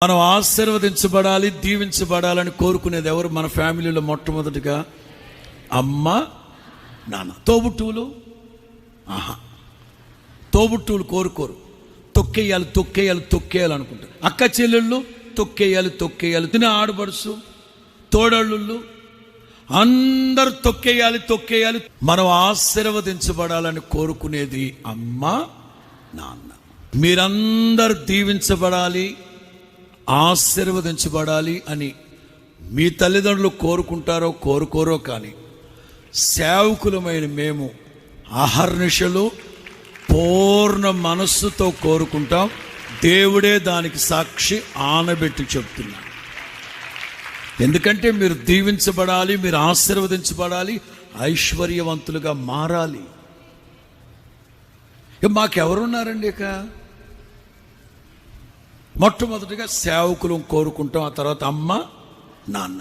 మనం ఆశీర్వదించబడాలి, దీవించబడాలని కోరుకునేది ఎవరు? మన ఫ్యామిలీలో మొట్టమొదటిగా అమ్మ, నాన్న. తోబుట్టువులు తోబుట్టువులు కోరుకోరు. తొక్కేయాలి అనుకుంటారు. అక్క చెల్లెళ్ళు తొక్కేయాలి. తినే ఆడబడుసు, తోడళ్ళు అందరు తొక్కేయాలి. మనం ఆశీర్వదించబడాలని కోరుకునేది అమ్మ, నాన్న. మీరందరూ దీవించబడాలి, ఆశీర్వదించబడాలి అని మీ తల్లిదండ్రులు కోరుకోరో కానీ సేవకులమైన మేము అహర్నిశలు పూర్ణ మనస్సుతో కోరుకుంటాం. దేవుడే దానికి సాక్షి ఆనబెట్టి చెప్తున్నాను. ఎందుకంటే మీరు దీవించబడాలి, మీరు ఆశీర్వదించబడాలి, ఐశ్వర్యవంతులుగా మారాలి. మాకెవరున్నారండి? ఇక మొట్టమొదటిగా సేవకులు కోరుకుంటాం, ఆ తర్వాత అమ్మ, నాన్న.